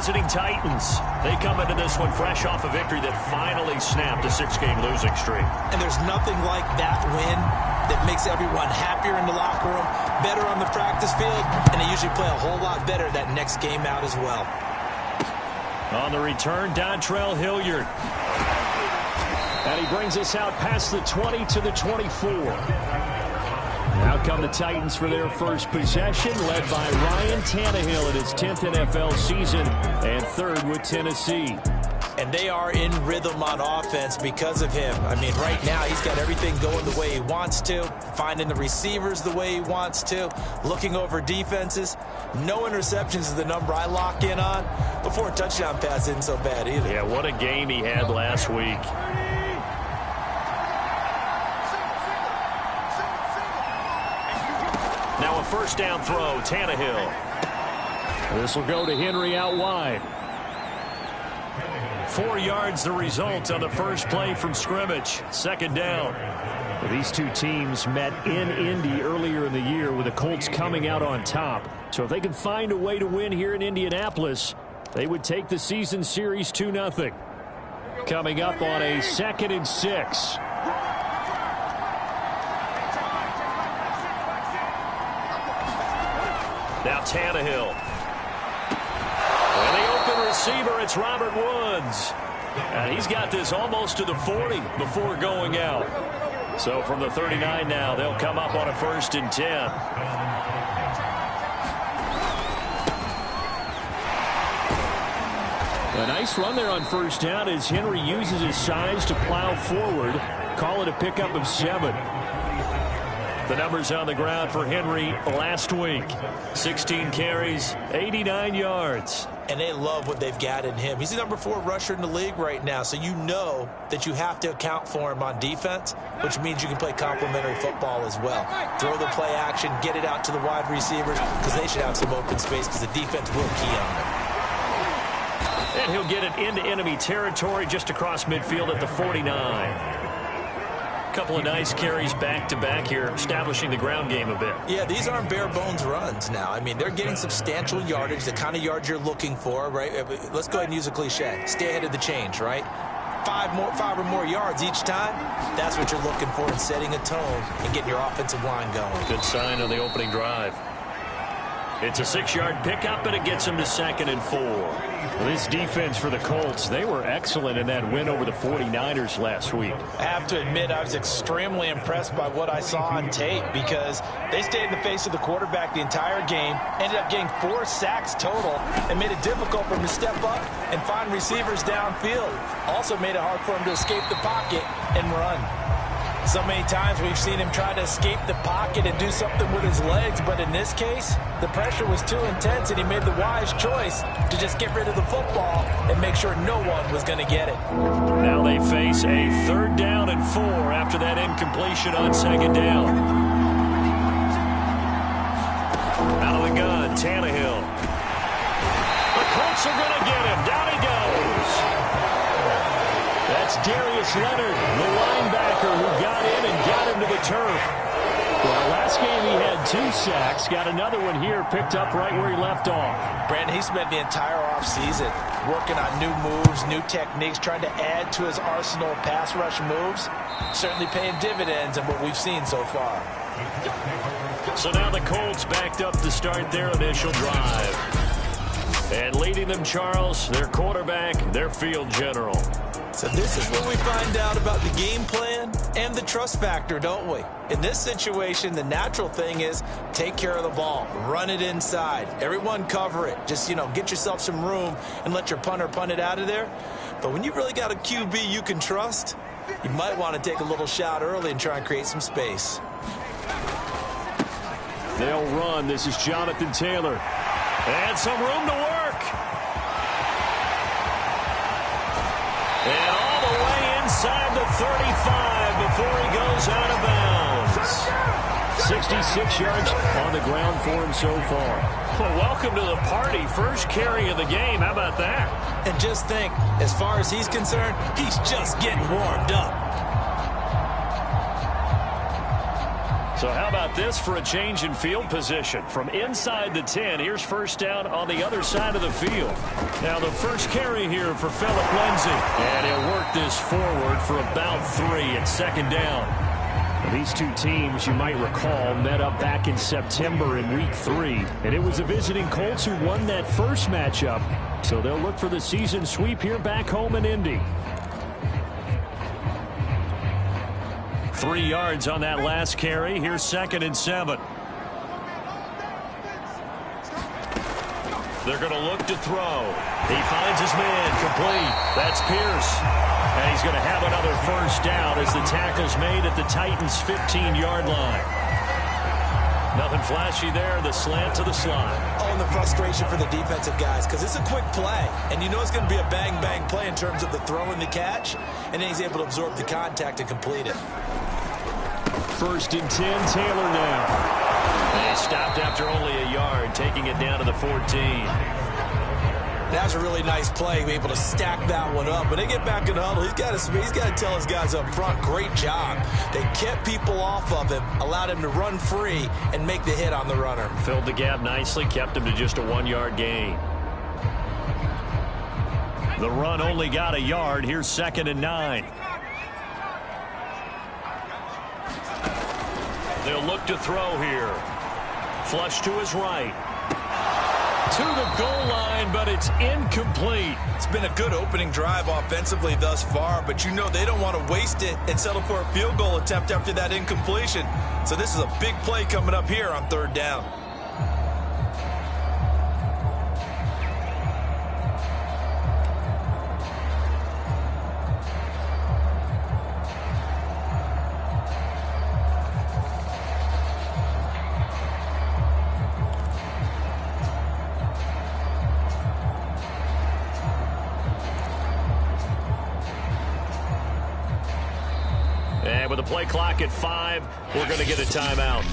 visiting Titans. They come into this one fresh off a victory that finally snapped a 6-game losing streak. And there's nothing like that win that makes everyone happier in the locker room, better on the practice field, and they usually play a whole lot better that next game out as well. On the return, Dontrell Hilliard. And he brings us out past the 20 to the 24. Now come the Titans for their first possession, led by Ryan Tannehill in his 10th NFL season and third with Tennessee. And they are in rhythm on offense because of him. I mean, right now he's got everything going the way he wants to, finding the receivers the way he wants to, looking over defenses. No interceptions is the number I lock in on. Before a touchdown pass isn't so bad either. Yeah, what a game he had last week. Now a first down throw, Tannehill. This will go to Henry out wide. 4 yards the result on the first play from scrimmage. Second down. These two teams met in Indy earlier in the year with the Colts coming out on top. So if they can find a way to win here in Indianapolis, they would take the season series 2-0. Coming up on a 2nd and 6. Now Tannehill. And the open receiver, it's Robert Woods. And he's got this almost to the 40 before going out. So from the 39 now, they'll come up on a 1st and 10. A nice run there on first down as Henry uses his size to plow forward. Call it a pickup of 7. The numbers on the ground for Henry last week. 16 carries, 89 yards. And they love what they've got in him. He's the number 4 rusher in the league right now, so you know that you have to account for him on defense, which means you can play complementary football as well. Throw the play action, get it out to the wide receivers, because they should have some open space because the defense will key on them. And he'll get it into enemy territory just across midfield at the 49. Couple of nice carries back-to-back here, establishing the ground game a bit. Yeah, these aren't bare-bones runs now. I mean, they're getting substantial yardage, the kind of yards you're looking for, right? Let's go ahead and use a cliche. Stay ahead of the change, right? 5 or more yards each time. That's what you're looking for in setting a tone and getting your offensive line going. Good sign on the opening drive. It's a 6-yard pickup, and it gets them to 2nd and 4. Well, this defense for the Colts, they were excellent in that win over the 49ers last week. I have to admit, I was extremely impressed by what I saw on tape because they stayed in the face of the quarterback the entire game, ended up getting 4 sacks total, and made it difficult for him to step up and find receivers downfield. Also made it hard for him to escape the pocket and run. So many times we've seen him try to escape the pocket and do something with his legs, but in this case, the pressure was too intense and he made the wise choice to just get rid of the football and make sure no one was going to get it. Now they face a 3rd down and 4 after that incompletion on 2nd down. Out of the gun, Tannehill. The Colts are going to get him. Down he goes. That's Darius Leonard, the linebacker who got in and got him to the turf. Well, last game he had 2 sacks. Got another one here, picked up right where he left off. Brandon, he spent the entire offseason working on new moves, new techniques, trying to add to his arsenal of pass rush moves. Certainly paying dividends in what we've seen so far. So now the Colts backed up to start their initial drive. And leading them, Charles, their quarterback, their field general. So this is when we find out about the game plan and the trust factor, don't we? In this situation, the natural thing is take care of the ball, run it inside, everyone cover it. Just, get yourself some room and let your punter punt it out of there. But when you really got a QB you can trust, you might want to take a little shot early and try and create some space. They'll run. This is Jonathan Taylor. And some room to work. And all the way inside the 35 before he goes out of bounds. 66 yards on the ground for him so far. Well, welcome to the party. First carry of the game. How about that? And just think, as far as he's concerned, he's just getting warmed up. So how about this for a change in field position? From inside the 10, here's first down on the other side of the field. Now the first carry here for Phillip Lindsay. And he'll work this forward for about 3 at second down. Now, these two teams, you might recall, met up back in September in Week 3. And it was the visiting Colts who won that first matchup. So they'll look for the season sweep here back home in Indy. 3 yards on that last carry. Here's 2nd and 7. They're going to look to throw. He finds his man complete. That's Pierce. And he's going to have another first down as the tackle's made at the Titans' 15-yard line. Nothing flashy there. The slant to the slot. Oh, and the frustration for the defensive guys because it's a quick play. And you know it's going to be a bang-bang play in terms of the throw and the catch. And then he's able to absorb the contact and complete it. 1st and 10, Taylor now. And he stopped after only a yard, taking it down to the 14. That was a really nice play, able to stack that one up. When they get back in the huddle, he's got to tell his guys up front, great job. They kept people off of him, allowed him to run free, and make the hit on the runner. Filled the gap nicely, kept him to just a 1-yard gain. The run only got a yard. Here's 2nd and 9. They'll look to throw here. Flush to his right. To the goal line, but it's incomplete. It's been a good opening drive offensively thus far, but you know they don't want to waste it and settle for a field goal attempt after that incompletion. So this is a big play coming up here on 3rd down. And with the play clock at 5, we're going to get a timeout.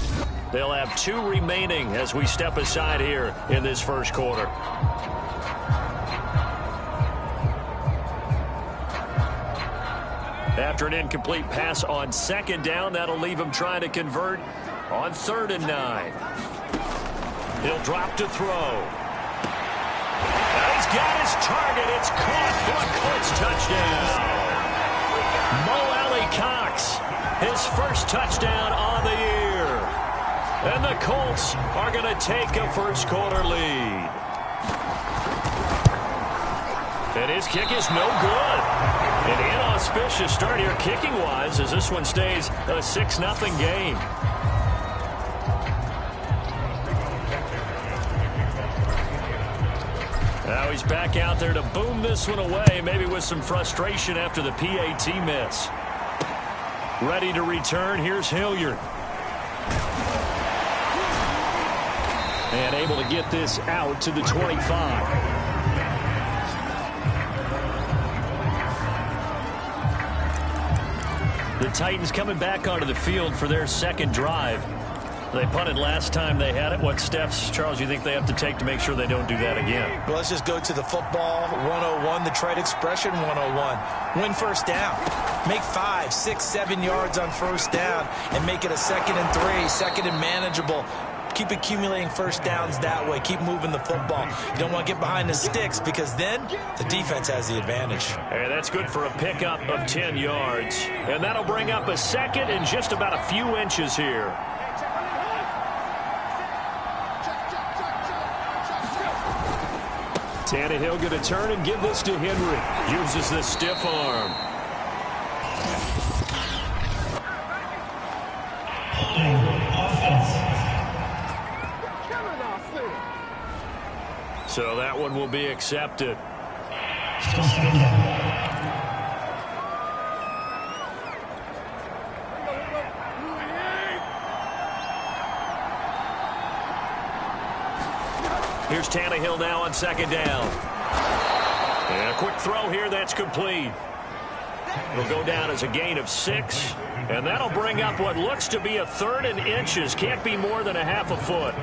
They'll have 2 remaining as we step aside here in this first quarter. After an incomplete pass on 2nd down, that'll leave him trying to convert on 3rd and 9. He'll drop to throw. He's got his target. It's caught for a Colts touchdown. Cox, his first touchdown on the year. And the Colts are going to take a first quarter lead. And his kick is no good. An inauspicious start here kicking-wise as this one stays a 6-0 game. Now he's back out there to boom this one away, maybe with some frustration after the PAT miss. Ready to return. Here's Hilliard. And able to get this out to the 25. The Titans coming back onto the field for their 2nd drive. They punted last time they had it. What steps, Charles, you think they have to take to make sure they don't do that again? Well, let's just go to the football 101, the trade expression 101. Win first down. Make 5, 6, 7 yards on first down and make it a 2nd and 3, 2nd and manageable. Keep accumulating first downs that way. Keep moving the football. You don't want to get behind the sticks because then the defense has the advantage. And that's good for a pickup of 10 yards. And that'll bring up a 2nd and just about a few inches here. Tannehill going to turn and give this to Henry. Uses the stiff arm. So that one will be accepted. Here's Tannehill now on 2nd down. And a quick throw here that's complete. It'll go down as a gain of 6. And that'll bring up what looks to be a 3rd and inches. Can't be more than a half a foot.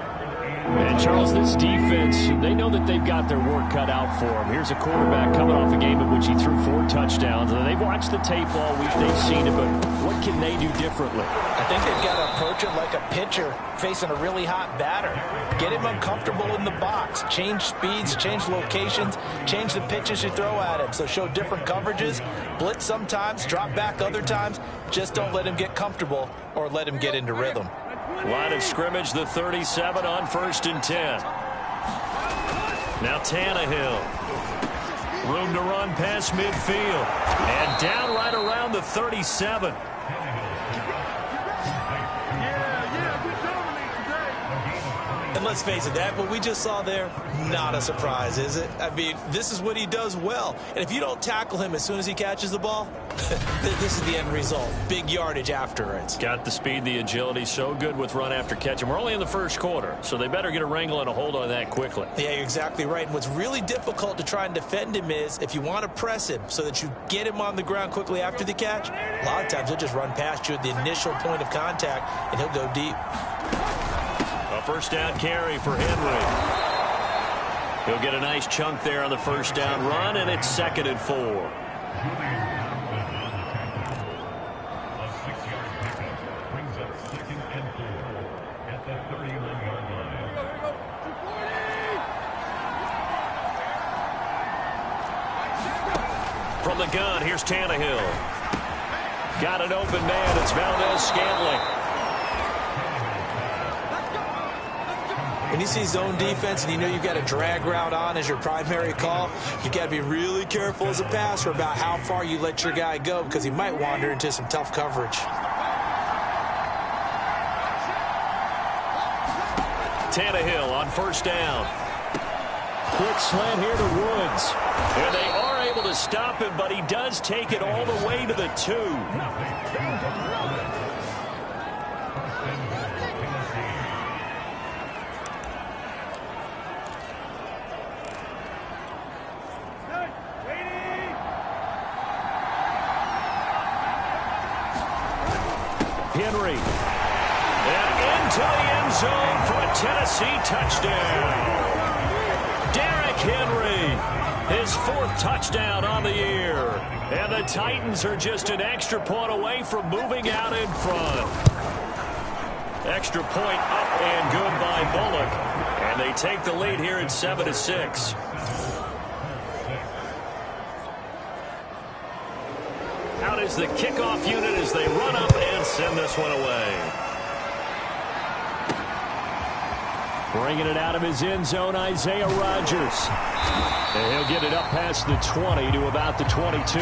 And, Charles, this defense, they know that they've got their work cut out for them. Here's a quarterback coming off a game in which he threw 4 touchdowns. And they've watched the tape all week. They've seen it, but what can they do differently? I think they've got to approach it like a pitcher facing a really hot batter. Get him uncomfortable in the box. Change speeds, change locations, change the pitches you throw at him. So show different coverages, blitz sometimes, drop back other times. Just don't let him get comfortable or let him get into rhythm. Line of scrimmage, the 37 on 1st and 10. Now Tannehill. Room to run past midfield. And down right around the 37. And let's face it, that what we just saw there, not a surprise, is it? I mean, this is what he does well. And if you don't tackle him as soon as he catches the ball, this is the end result. Big yardage afterwards. Got the speed, the agility, so good with run after catch. And we're only in the first quarter, so they better get a wrangle and a hold on that quickly. Yeah, you're exactly right. And what's really difficult to try and defend him is if you want to press him so that you get him on the ground quickly after the catch, a lot of times he'll just run past you at the initial point of contact, and he'll go deep. A first down carry for Henry. He'll get a nice chunk there on the first down run, and it's 2nd and 4. From the gun, here's Tannehill. Got an open man. It's Valdez-Scantling. When you see zone defense and you know you've got a drag route on as your primary call, you got to be really careful as a passer about how far you let your guy go because he might wander into some tough coverage. Tannehill on first down. Quick slant here to Woods. And they are able to stop him, but he does take it all the way to the 2. Henry. And into the end zone for a Tennessee touchdown. Derrick Henry, his 4th touchdown on the year. And the Titans are just an extra point away from moving out in front. Extra point up and good by Bullock. And they take the lead here at 7-6. Out is the kickoff unit as they run up and send this one away. Bringing it out of his end zone, Isaiah Rodgers. And he'll get it up past the 20 to about the 22.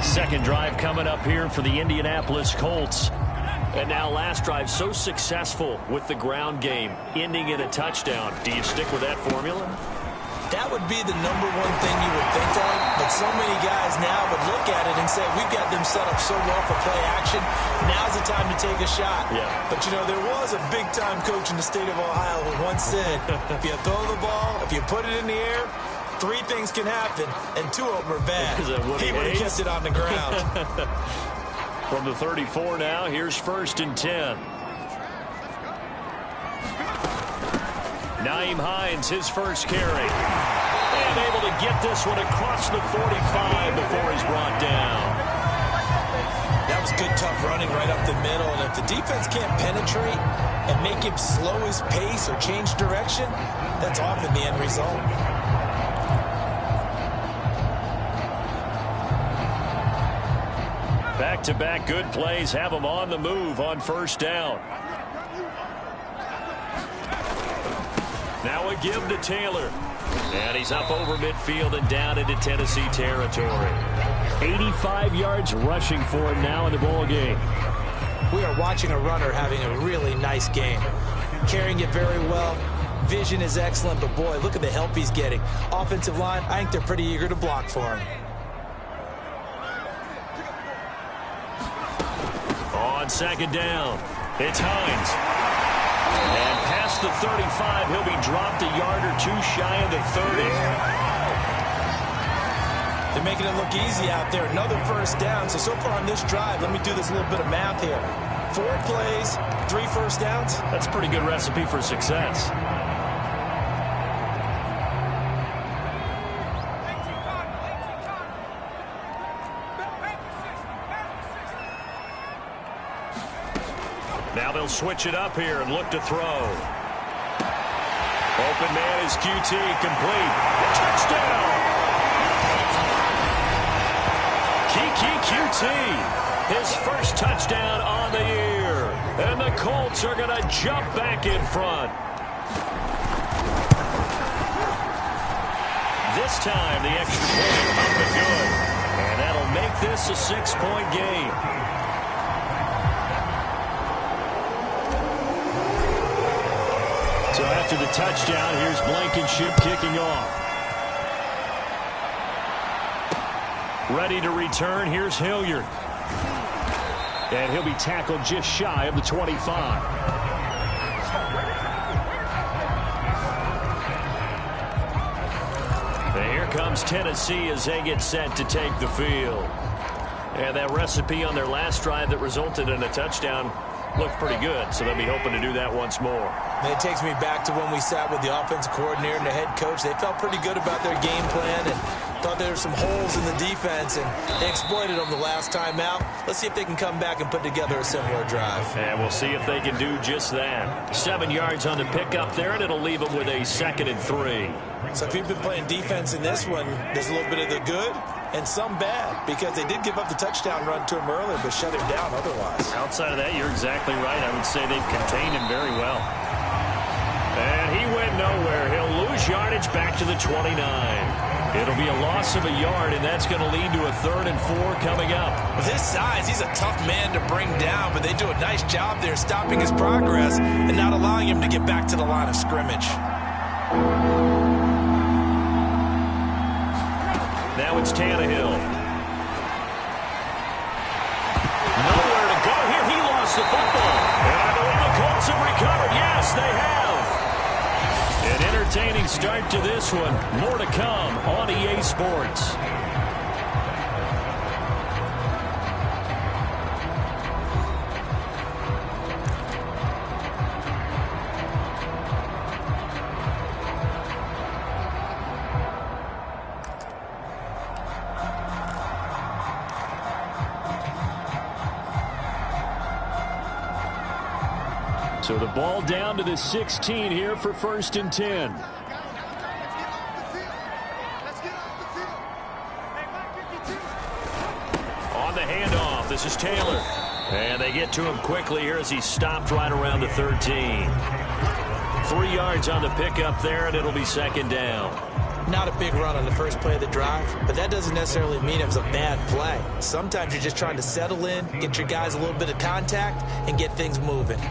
Second drive coming up here for the Indianapolis Colts. And now last drive so successful with the ground game, ending in a touchdown. Do you stick with that formula? That would be the number one thing you would think of, but so many guys now would look at it and say, we've got them set up so well for play action. Now's the time to take a shot. Yeah. But, you know, there was a big-time coach in the state of Ohio who once said, if you throw the ball, if you put it in the air, 3 things can happen, and 2 of them are bad. He would have kept it on the ground. From the 34 now, here's 1st and 10. Nyheim Hines, his first carry. And able to get this one across the 45 before he's brought down. That was good, tough running right up the middle. And if the defense can't penetrate and make him slow his pace or change direction, that's often the end result. Back-to-back good plays have him on the move on first down. Now a give to Taylor. And he's up over midfield and down into Tennessee territory. 85 yards rushing for him now in the ball game. We are watching a runner having a really nice game. Carrying it very well. Vision is excellent, but boy, look at the help he's getting. Offensive line, I think they're pretty eager to block for him. On second down, it's Hines. And past the 35, he'll be dropped a yard or 2 shy of the 30. The They're making it look easy out there. Another first down. So far on this drive, let me do this little bit of math here. 4 plays, 3 first downs. That's a pretty good recipe for success. Now they'll switch it up here and look to throw. Open man is QT, complete. Touchdown! QT, his first touchdown on the year. And the Colts are going to jump back in front. This time the extra point up and good. And that'll make this a 6-point game. So after the touchdown, here's Blankenship kicking off. Ready to return, here's Hilliard. And he'll be tackled just shy of the 25. And here comes Tennessee as they get set to take the field. And that recipe on their last drive that resulted in a touchdown looked pretty good, so they'll be hoping to do that once more. And it takes me back to when we sat with the offensive coordinator and the head coach. They felt pretty good about their game plan and thought there were some holes in the defense, and they exploited them the last time out. Let's see if they can come back and put together a similar drive. And we'll see if they can do just that. 7 yards on the pickup there, and it'll leave them with a 2nd and 3. So if you've been playing defense in this one, there's a little bit of the good and some bad, because they did give up the touchdown run to him earlier, but shut him down otherwise. Outside of that, you're exactly right. I would say they've contained him very well. And he went nowhere. He'll lose yardage back to the 29. It'll be a loss of a yard, and that's going to lead to a 3rd and 4 coming up. With his size, he's a tough man to bring down, but they do a nice job there stopping his progress and not allowing him to get back to the line of scrimmage. Now it's Tannehill. Nowhere to go here. He lost the football. And I believe the Colts have recovered. Yes, they have. An entertaining start to this one. More to come on EA Sports. So the ball down to the 16 here for 1st and 10. On the handoff, this is Taylor. And they get to him quickly here as he stopped right around the 13. 3 yards on the pickup there, and it'll be 2nd down. Not a big run on the first play of the drive, but that doesn't necessarily mean it was a bad play. Sometimes you're just trying to settle in, get your guys a little bit of contact, and get things moving.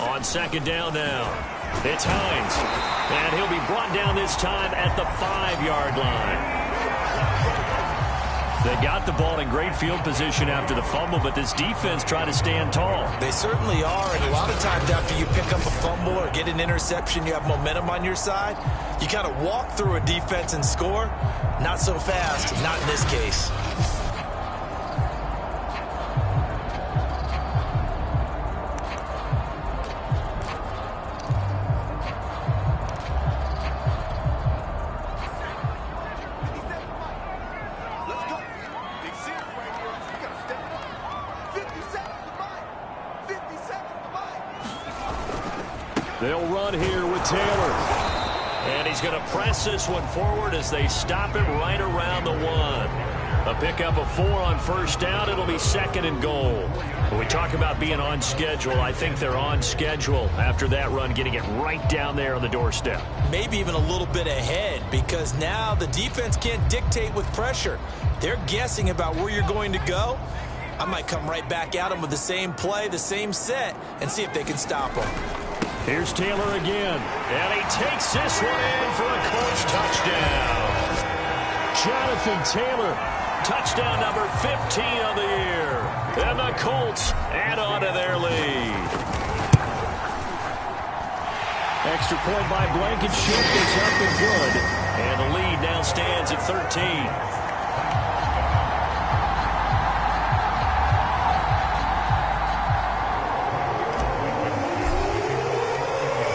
On 2nd down now, it's Hines. And he'll be brought down this time at the 5-yard line. They got the ball in great field position after the fumble, but this defense tried to stand tall. They certainly are, and a lot of times after you pick up a fumble or get an interception, you have momentum on your side. You kind of walk through a defense and score. Not so fast, not in this case. They'll run here with Taylor. And he's going to press this one forward as they stop him right around the 1. A pickup of 4 on 1st down. It'll be 2nd and goal. When we talk about being on schedule, I think they're on schedule after that run, getting it right down there on the doorstep. Maybe even a little bit ahead, because now the defense can't dictate with pressure. They're guessing about where you're going to go. I might come right back at them with the same play, the same set, and see if they can stop them. Here's Taylor again, and he takes this one in for a Colts touchdown. Jonathan Taylor. Touchdown number 15 on the year. And the Colts add on to their lead. Extra point by Blankenship is up and good. And the lead now stands at 13.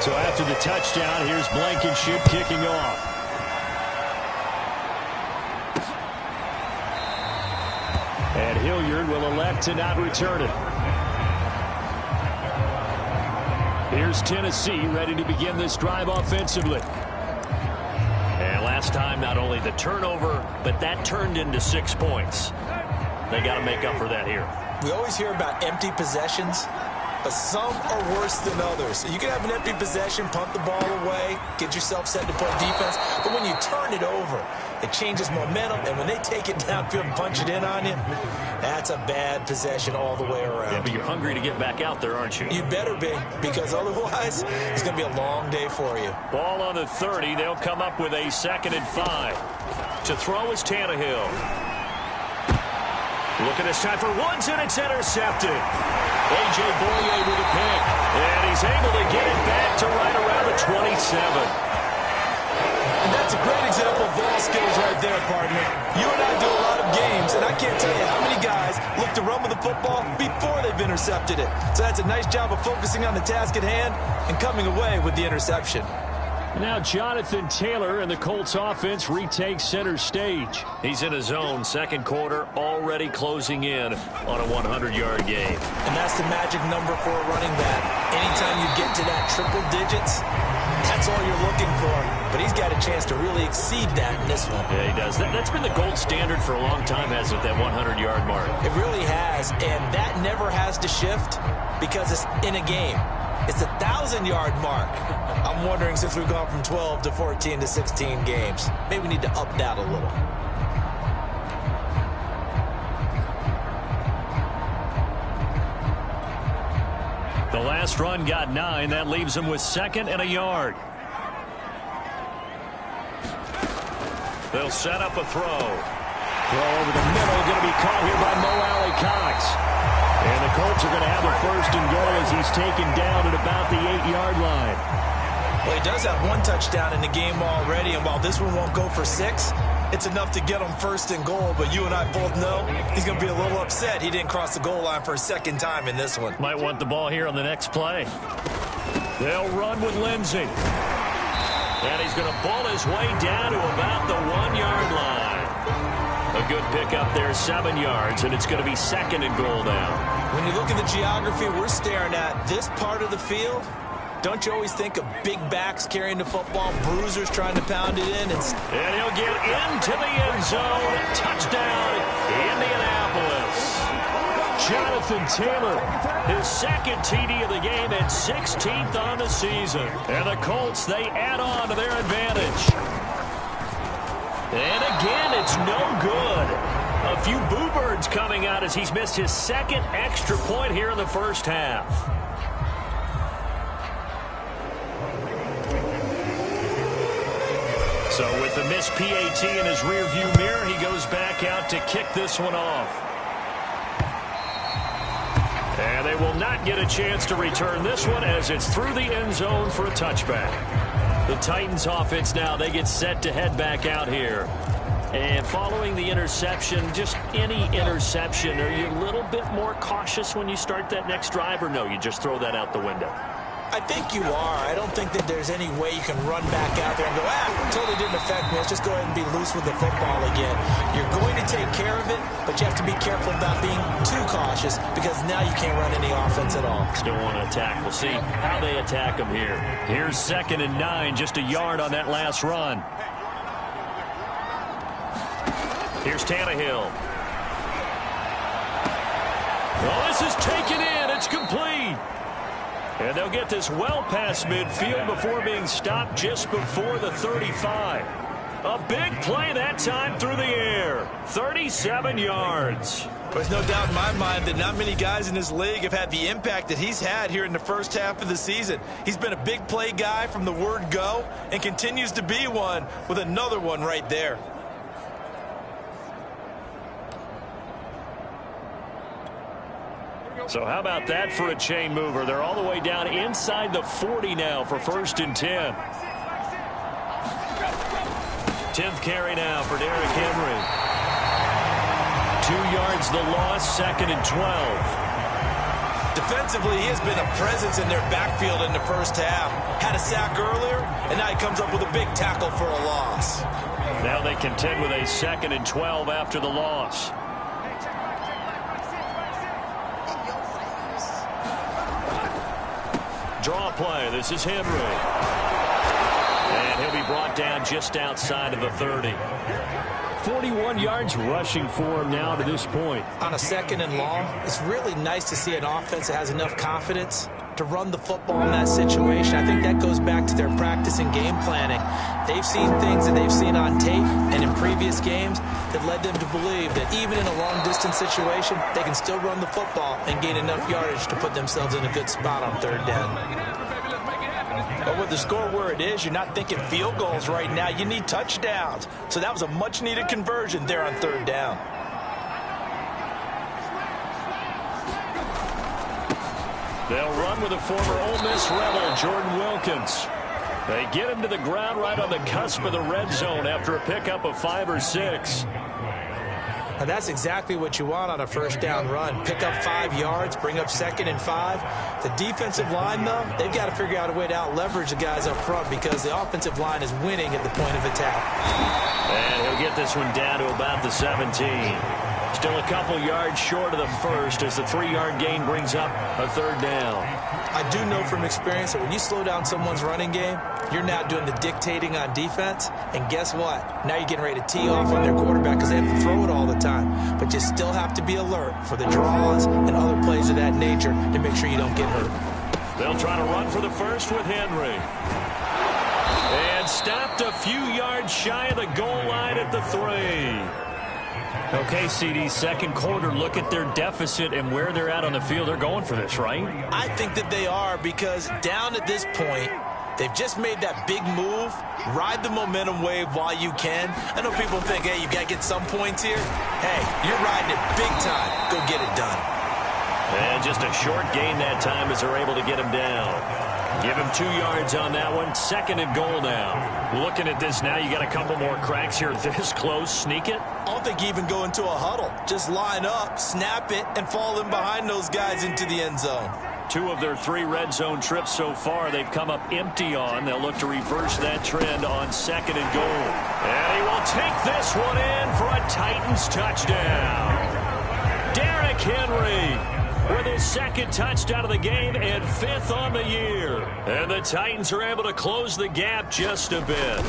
So after the touchdown, here's Blankenship kicking off. And Hilliard will elect to not return it. Here's Tennessee ready to begin this drive offensively. And last time, not only the turnover, but that turned into 6 points. They got to make up for that here. We always hear about empty possessions, but some are worse than others. So you can have an empty possession, punt the ball away, get yourself set to play defense, but when you turn it over, it changes momentum, and when they take it downfield and punch it in on you, that's a bad possession all the way around. Yeah, but you're hungry to get back out there, aren't you? You better be, because otherwise, it's going to be a long day for you. Ball on the 30. They'll come up with a 2nd and 5. To throw is Tannehill. Look at this time for Woods, and it's intercepted. A.J. Boye with a pick. And he's able to get it back to right around the 27. And that's a great example of ball skills right there, partner. You and I do a lot of games, and I can't tell you how many guys look to run with the football before they've intercepted it. So that's a nice job of focusing on the task at hand and coming away with the interception. Now Jonathan Taylor and the Colts offense retake center stage. He's in his zone, 2nd quarter, already closing in on a 100-yard game. And that's the magic number for a running back. Anytime you get to that triple digits, that's all you're looking for. But he's got a chance to really exceed that in this one. Yeah, he does. That's been the gold standard for a long time, hasn't it, that 100-yard mark? It really has, and that never has to shift because it's in a game. It's a 1,000-yard mark. I'm wondering, since we've gone from 12 to 14 to 16 games, maybe we need to up that a little. The last run got 9. That leaves him with 2nd and a yard. They'll set up a throw. Throw over the middle, going to be caught here by Mo Alley-Cox. And the Colts are going to have a 1st and goal as he's taken down at about the 8-yard line. Well, he does have 1 touchdown in the game already, and while this one won't go for 6, it's enough to get him 1st and goal. But you and I both know he's going to be a little upset he didn't cross the goal line for a 2nd time in this one. Might want the ball here on the next play. They'll run with Lindsey. And he's going to ball his way down to about the 1-yard line. A good pickup there, 7 yards, and it's going to be 2nd and goal now. When you look at the geography we're staring at, this part of the field, don't you always think of big backs carrying the football, bruisers trying to pound it in? And he'll get into the end zone. Touchdown, Indianapolis. Jonathan Taylor, his 2nd TD of the game and 16th on the season. And the Colts, they add on to their advantage. And again, it's no good. A few boo birds coming out as he's missed his 2nd extra point here in the first half. So with the missed PAT in his rearview mirror, he goes back out to kick this one off. And they will not get a chance to return this one as it's through the end zone for a touchback. The Titans offense now, they get set to head back out here. And following the interception, just any interception, are you a little bit more cautious when you start that next drive, or no, you just throw that out the window? I think you are. I don't think that there's any way you can run back out there and go, totally didn't affect me. Let's just go ahead and be loose with the football again. You're going to take care of it, but you have to be careful about being too cautious because now you can't run any offense at all. Still want to attack. We'll see how they attack them here. Here's 2nd and 9, just a yard on that last run. Here's Tannehill. Well, this is taken in. It's complete. And they'll get this well past midfield before being stopped just before the 35. A big play that time through the air. 37 yards. There's no doubt in my mind that not many guys in this league have had the impact that he's had here in the first half of the season. He's been a big play guy from the word go and continues to be one with another one right there. So how about that for a chain mover? They're all the way down inside the 40 now for 1st and 10. 10th carry now for Derrick Henry. 2 yards the loss, 2nd and 12. Defensively, he has been a presence in their backfield in the first half. Had a sack earlier, and now he comes up with a big tackle for a loss. Now they contend with a 2nd and 12 after the loss. Draw play. This is Henry. And he'll be brought down just outside of the 30. 41 yards rushing for him now to this point. On a 2nd and long, it's really nice to see an offense that has enough confidence to run the football in that situation. I think that goes back to their practice and game planning. They've seen things that they've seen on tape and in previous games that led them to believe that even in a long-distance situation, they can still run the football and gain enough yardage to put themselves in a good spot on 3rd down. But with the score where it is, you're not thinking field goals right now. You need touchdowns. So that was a much-needed conversion there on 3rd down. They'll run with a former Ole Miss Rebel, Jordan Wilkins. They get him to the ground right on the cusp of the red zone after a pickup of 5 or 6. And that's exactly what you want on a 1st down run. Pick up 5 yards, bring up 2nd and 5. The defensive line, though, they've got to figure out a way to out-leverage the guys up front because the offensive line is winning at the point of attack. And he'll get this one down to about the 17. Still a couple yards short of the 1st as the 3-yard gain brings up a 3rd down. I do know from experience that when you slow down someone's running game, you're now doing the dictating on defense. And guess what? Now you're getting ready to tee off on their quarterback because they have to throw it all the time. But you still have to be alert for the draws and other plays of that nature to make sure you don't get hurt. They'll try to run for the 1st with Henry. And stopped a few yards shy of the goal line at the 3. Okay, CD, 2nd quarter, look at their deficit and where they're at on the field. They're going for this, right? I think that they are because down at this point, they've just made that big move. Ride the momentum wave while you can. I know people think, hey, you got to get some points here. Hey, you're riding it big time. Go get it done. And just a short gain that time as they're able to get him down. Give him 2 yards on that one. 2nd and goal now. Looking at this now, you got a couple more cracks here this close. Sneak it. I don't think you even go into a huddle. Just line up, snap it, and fall in behind those guys into the end zone. 2 of their 3 red zone trips so far, they've come up empty on. They'll look to reverse that trend on 2nd and goal. And he will take this one in for a Titans touchdown. Derrick Henry with his 2nd touchdown of the game and 5th on the year. And the Titans are able to close the gap just a bit.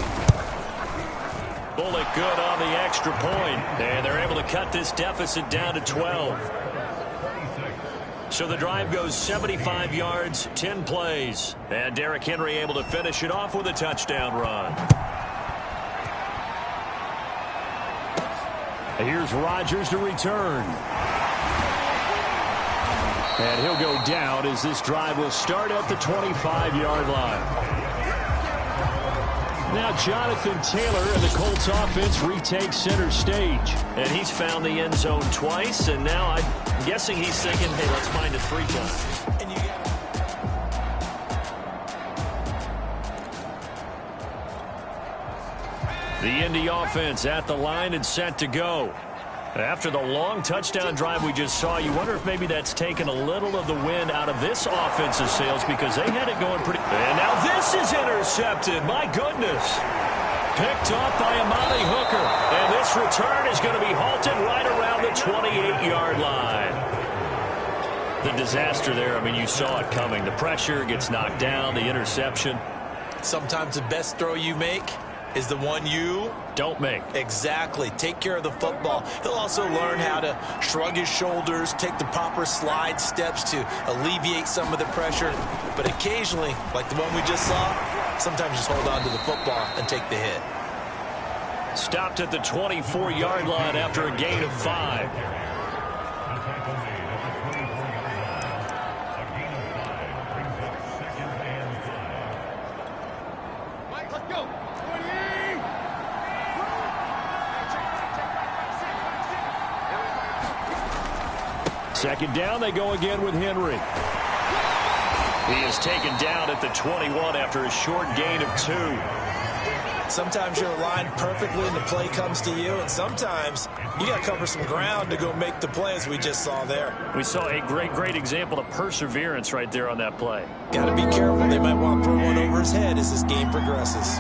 Bullock good on the extra point. And they're able to cut this deficit down to 12. So the drive goes 75 yards, 10 plays. And Derrick Henry able to finish it off with a touchdown run. Here's Rodgers to return. And he'll go down as this drive will start at the 25-yard line. Now Jonathan Taylor and the Colts offense retake center stage. And he's found the end zone twice, and now I'm guessing he's thinking, hey, let's find it 3 times. And the Indy offense at the line and set to go. After the long touchdown drive we just saw, you wonder if maybe that's taken a little of the wind out of this offensive sails because they had it going pretty. And now this is intercepted. My goodness. Picked off by Amani Hooker. And this return is going to be halted right around the 28-yard line. The disaster there, I mean, you saw it coming. The pressure gets knocked down, the interception. Sometimes the best throw you make is the one you don't make. Exactly. Take care of the football. He'll also learn how to shrug his shoulders, take the proper slide steps to alleviate some of the pressure. But occasionally, like the one we just saw, sometimes just hold on to the football and take the hit. Stopped at the 24-yard line after a gain of 5. Second down, they go again with Henry. He is taken down at the 21 after a short gain of 2. Sometimes you're aligned perfectly and the play comes to you, and sometimes you got to cover some ground to go make the play, as we just saw there. We saw a great example of perseverance right there on that play. Got to be careful. They might want to throw one over his head as this game progresses.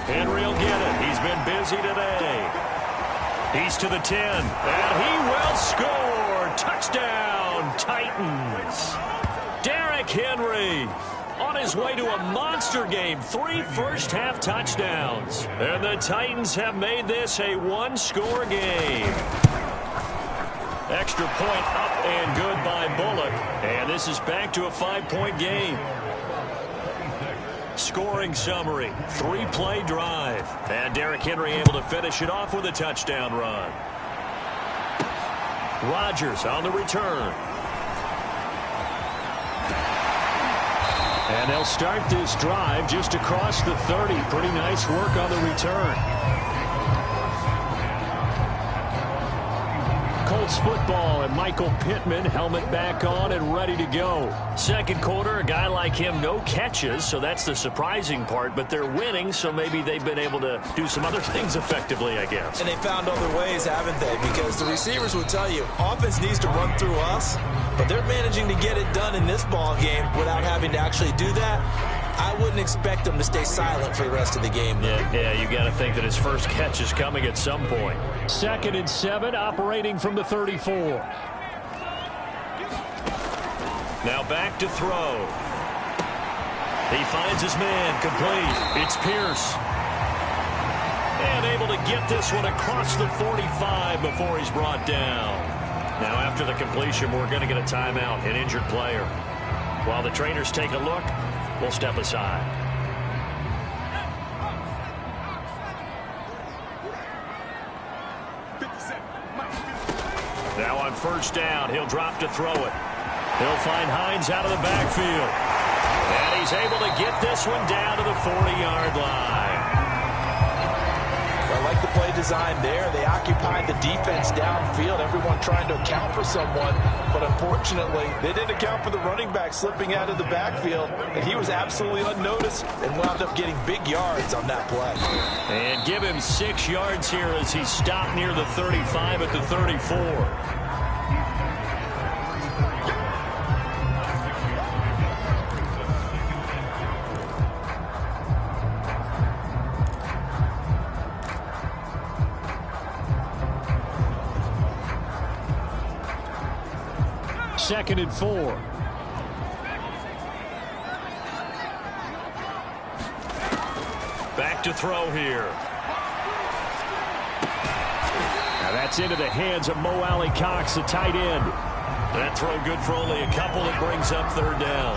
Henry will get it. He's been busy today. He's to the 10, and he will score. Touchdown, Titans. Derrick Henry on his way to a monster game. 3 first-half touchdowns. And the Titans have made this a one-score game. Extra point up and good by Bullock. And this is back to a 5-point game. Scoring summary, 3-play drive. And Derrick Henry able to finish it off with a touchdown run. Rodgers on the return. And they'll start this drive just across the 30. Pretty nice work on the return. Colts football and Michael Pittman, helmet back on and ready to go. Second quarter, a guy like him, no catches, so that's the surprising part. But they're winning, so maybe they've been able to do some other things effectively, I guess. And they found other ways, haven't they? Because the receivers will tell you, offense needs to run through us, but they're managing to get it done in this ball game without having to actually do that. I wouldn't expect them to stay silent for the rest of the game. Yeah, you got to think that his first catch is coming at some point. 2nd and 7, operating from the 34. Now back to throw. He finds his man, complete. It's Pierce. And able to get this one across the 45 before he's brought down. Now after the completion, we're going to get a timeout, an injured player. While the trainers take a look, we'll step aside. Now on first down, he'll drop to throw it. He'll find Hines out of the backfield. And he's able to get this one down to the 40-yard line. I like the play design there. They occupied the defense downfield, everyone trying to account for someone, but unfortunately, they didn't account for the running back slipping out of the backfield, and he was absolutely unnoticed and wound up getting big yards on that play. And give him 6 yards here as he stopped near the 35 at the 34. Second and 4. Back to throw here. Now that's into the hands of Mo Alley Cox, the tight end. That throw good for only a couple. It brings up 3rd down.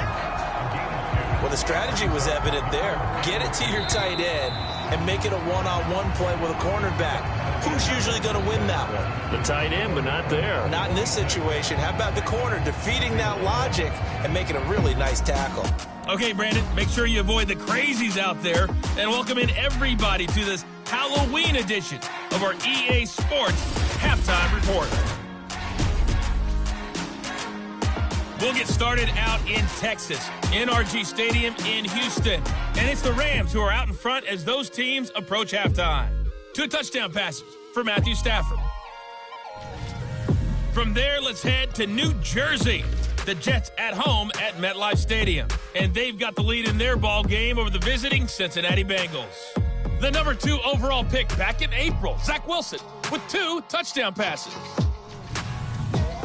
Well, the strategy was evident there. Get it to your tight end and make it a one-on-one play with a cornerback. Who's usually going to win that one? The tight end, but not there. Not in this situation. How about the corner defeating that logic and making a really nice tackle? Okay, Brandon, make sure you avoid the crazies out there and welcome in everybody to this Halloween edition of our EA Sports Halftime Report. We'll get started out in Texas, NRG Stadium in Houston. And it's the Rams who are out in front as those teams approach halftime. 2 touchdown passes for Matthew Stafford. From there, let's head to New Jersey. The Jets at home at MetLife Stadium. And they've got the lead in their ball game over the visiting Cincinnati Bengals. The number 2 overall pick back in April, Zach Wilson, with 2 touchdown passes.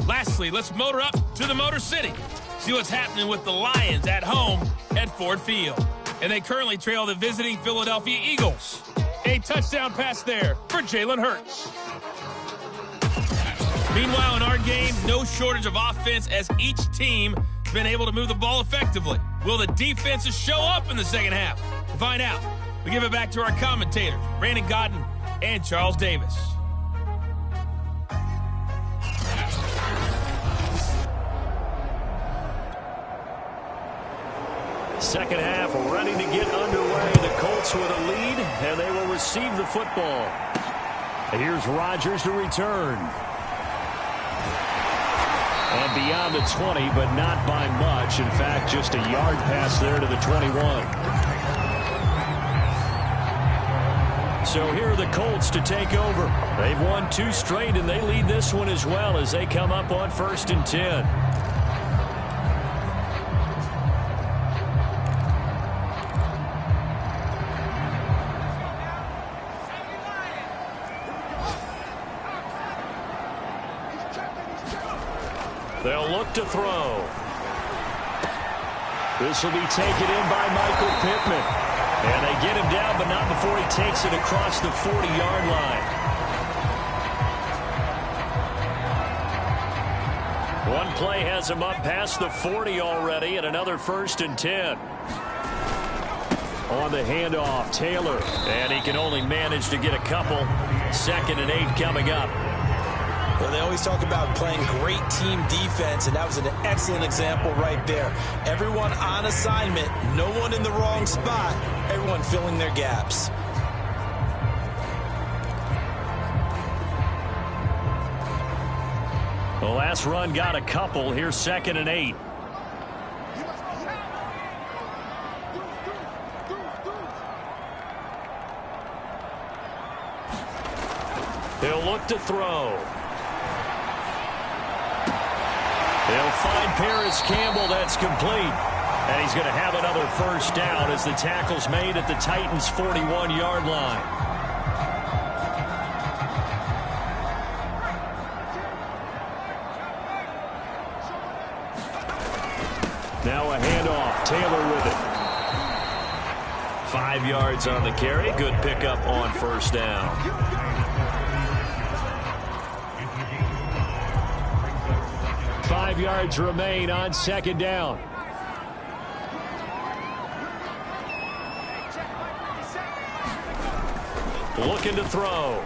Lastly, let's motor up to the Motor City. See what's happening with the Lions at home at Ford Field. And they currently trail the visiting Philadelphia Eagles. A touchdown pass there for Jalen Hurts. Meanwhile, in our game, no shortage of offense as each team has been able to move the ball effectively. Will the defenses show up in the second half? To find out, we give it back to our commentators, Brandon Godden and Charles Davis. Second half ready to get underway. The Colts with a lead, and they will receive the football. And here's Rodgers to return. And beyond the 20, but not by much. In fact, just a yard pass there to the 21. So here are the Colts to take over. They've won 2 straight, and they lead this one as well as they come up on 1st and 10. They'll look to throw. This will be taken in by Michael Pittman. And they get him down, but not before he takes it across the 40-yard line. One play has him up past the 40 already, and another 1st and 10. On the handoff, Taylor. And he can only manage to get a couple. 2nd and 8 coming up. Well, they always talk about playing great team defense, and that was an excellent example right there. Everyone on assignment, no one in the wrong spot, everyone filling their gaps. The last run got a couple. Here's 2nd and 8. He'll look to throw. He'll find Paris Campbell. That's complete. And he's going to have another 1st down as the tackle's made at the Titans' 41-yard line. Now a handoff. Taylor with it. 5 yards on the carry. Good pickup on 1st down. Yards remain on 2nd down. Looking to throw.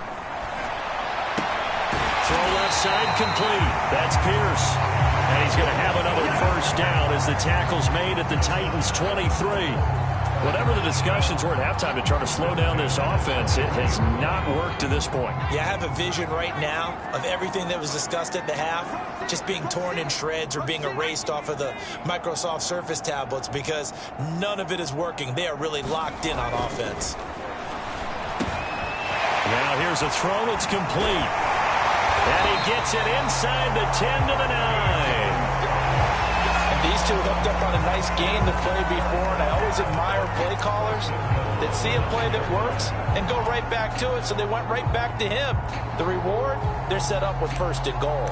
Throw left side complete. That's Pierce. And he's going to have another 1st down as the tackle's made at the Titans' 23. Whatever the discussions were at halftime to try to slow down this offense, it has not worked to this point. Yeah, I have a vision right now of everything that was discussed at the half just being torn in shreds or being erased off of the Microsoft Surface tablets because none of it is working. They are really locked in on offense. Now here's a throw. It's complete. And he gets it inside the 10 to the 9. These two hooked up on a nice gain the play before, and I always admire play callers that see a play that works and go right back to it, so they went right back to him. The reward, they're set up with 1st and goal.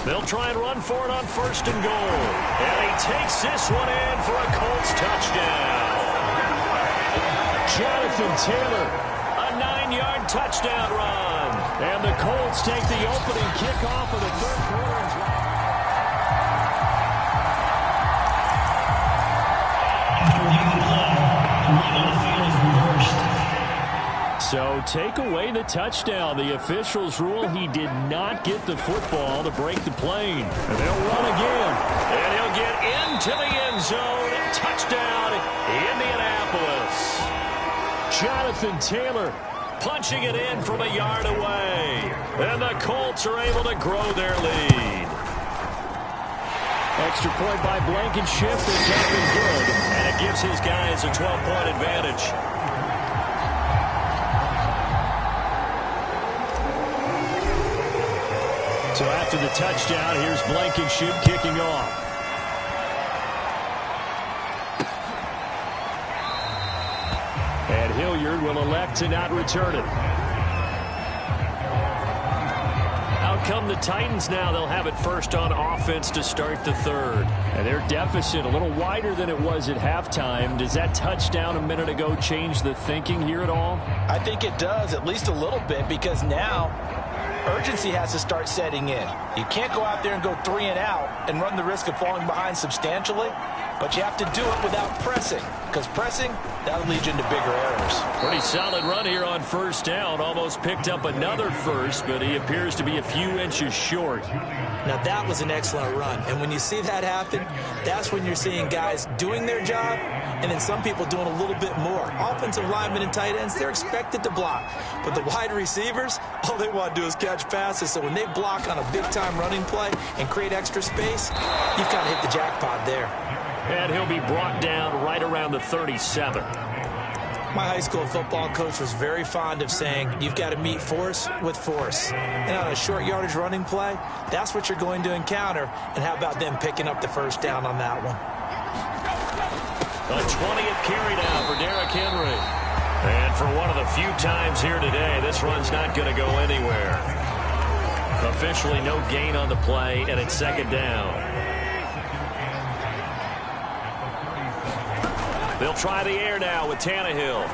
They'll try and run for it on 1st and goal. And he takes this one in for a Colts touchdown. Jonathan Taylor, a 9-yard touchdown run. And the Colts take the opening kickoff of the 3rd quarter. So take away the touchdown. The officials rule he did not get the football to break the plane. And they'll run again. And he'll get into the end zone. Touchdown, Indianapolis. Jonathan Taylor punching it in from a yard away. And the Colts are able to grow their lead. Extra point by Blankenship. It's not been good. And it gives his guys a 12-point advantage. So after the touchdown, here's Blankenship kicking off. And Hilliard will elect to not return it. Out come the Titans now. They'll have it 1st on offense to start the 3rd. And their deficit a little wider than it was at halftime. Does that touchdown a minute ago change the thinking here at all? I think it does, at least a little bit, because now urgency has to start setting in. You can't go out there and go 3 and out and run the risk of falling behind substantially. but you have to do it without pressing, because pressing, that'll lead you into bigger errors. Pretty solid run here on first down. Almost picked up another first, but he appears to be a few inches short. Now, that was an excellent run, and when you see that happen, that's when you're seeing guys doing their job and then some people doing a little bit more. Offensive linemen and tight ends, they're expected to block, but the wide receivers, all they want to do is catch passes. So when they block on a big-time running play and create extra space, you've kind of hit the jackpot there. And he'll be brought down right around the 37. My high school football coach was very fond of saying, you've got to meet force with force. And on a short yardage running play, that's what you're going to encounter. And how about them picking up the first down on that one? A 20th carry down for Derrick Henry. And for one of the few times here today, this run's not going to go anywhere. Officially no gain on the play, and it's second down. They'll try the air now with Tannehill.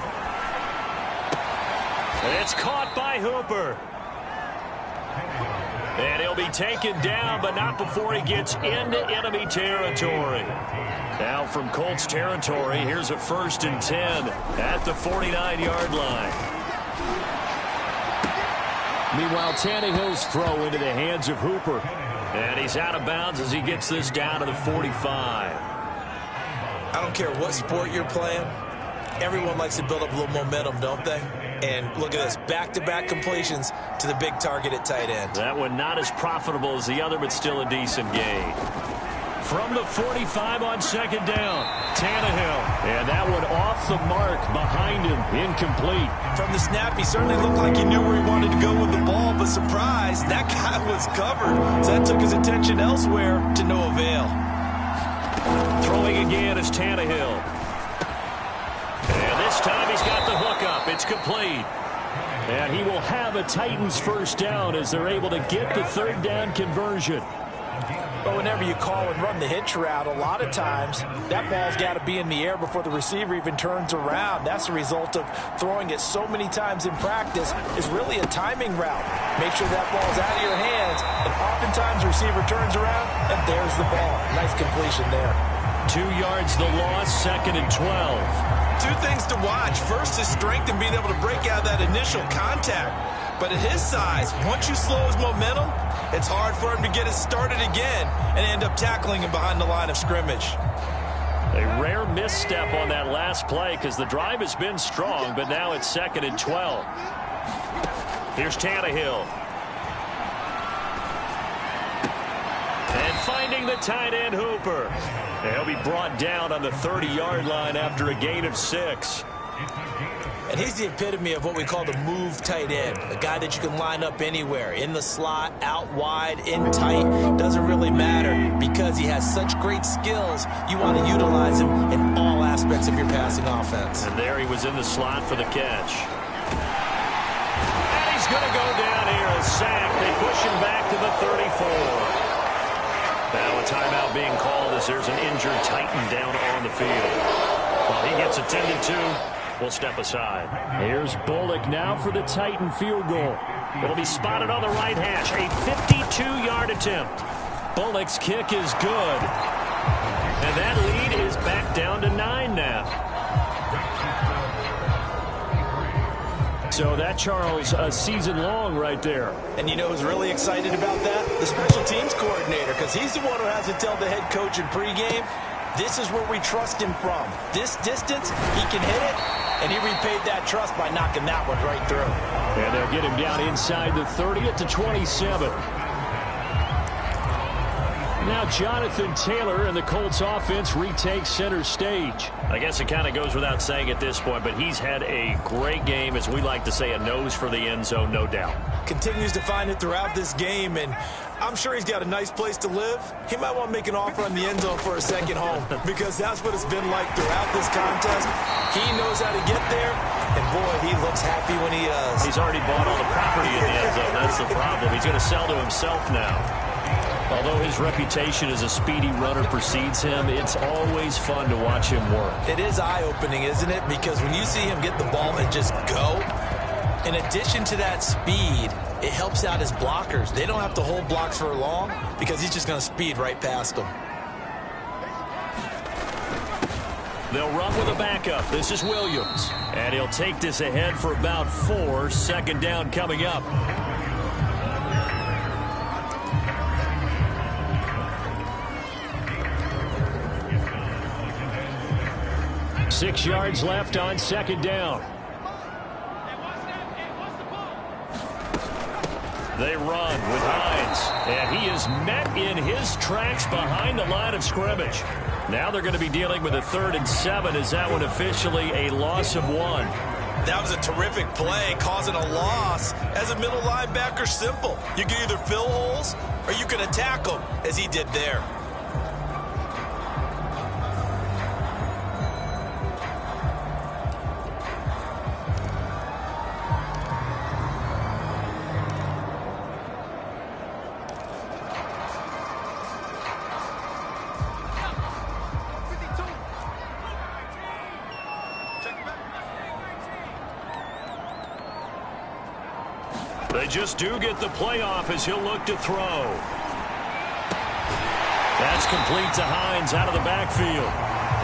And it's caught by Hooper. And he'll be taken down, but not before he gets into enemy territory. Now from Colts territory, here's a 1st and 10 at the 49-yard line. Meanwhile, Tannehill's throw into the hands of Hooper. And he's out of bounds as he gets this down to the 45. I don't care what sport you're playing. Everyone likes to build up a little momentum, don't they? And look at this, back-to-back completions to the big target at tight end. That one not as profitable as the other, but still a decent gain. From the 45 on second down, Tannehill. And that one off the mark behind him, incomplete. From the snap, he certainly looked like he knew where he wanted to go with the ball, but surprise, that guy was covered. So that took his attention elsewhere to no avail. Throwing again is Tannehill. And this time he's got the hook up. It's complete. And he will have a Titans first down as they're able to get the third down conversion. But whenever you call and run the hitch route, a lot of times that ball's got to be in the air before the receiver even turns around. That's the result of throwing it so many times in practice is really a timing route. Make sure that ball's out of your hands, and oftentimes the receiver turns around, and there's the ball. Nice completion there. 2 yards the loss, 2nd and 12. Two things to watch. First is strength and being able to break out that initial contact. But at his size, once you slow his momentum, it's hard for him to get it started again and end up tackling him behind the line of scrimmage. A rare misstep on that last play because the drive has been strong, but now it's 2nd and 12. Here's Tannehill. And finding the tight end Hooper. He'll be brought down on the 30-yard line after a gain of 6. And he's the epitome of what we call the move tight end. A guy that you can line up anywhere. In the slot, out wide, in tight. Doesn't really matter because he has such great skills. You want to utilize him in all aspects of your passing offense. And there he was in the slot for the catch. And he's going to go down here. A sack. They push him back to the 34. Now a timeout being called as there's an injured Titan down on the field. While he gets attended to, we'll step aside. Here's Bullock now for the Titan field goal. It'll be spotted on the right hash. A 52-yard attempt. Bullock's kick is good. And that lead is back down to 9 now. So that, Charles, a season long right there. And you know who's really excited about that? The special teams coordinator, because he's the one who has to tell the head coach in pregame, this is where we trust him from. This distance, he can hit it, and he repaid that trust by knocking that one right through. And they'll get him down inside the 30 at the 27. Now Jonathan Taylor and the Colts offense retake center stage. I guess it kind of goes without saying at this point, but he's had a great game, as we like to say, a nose for the end zone, no doubt. Continues to find it throughout this game, and I'm sure he's got a nice place to live. He might want to make an offer on the end zone for a second home because that's what it's been like throughout this contest. He knows how to get there, and boy, he looks happy when he does. He's already bought all the property in the end zone. That's the problem. He's going to sell to himself now. Although his reputation as a speedy runner precedes him, it's always fun to watch him work. It is eye-opening, isn't it? Because when you see him get the ball and just go, in addition to that speed, it helps out his blockers. They don't have to hold blocks for long because he's just going to speed right past them. They'll run with a backup. This is Williams. And he'll take this ahead for about 4. Second down coming up. Six yards left on second down. They run with Hines, and he is met in his tracks behind the line of scrimmage. Now they're going to be dealing with a 3rd and 7. Is that one officially a loss of 1? That was a terrific play, causing a loss. As a middle linebacker, simple. You can either fill holes or you can attack them, as he did there. They just do get the playoff as he'll look to throw. That's complete to Hines out of the backfield.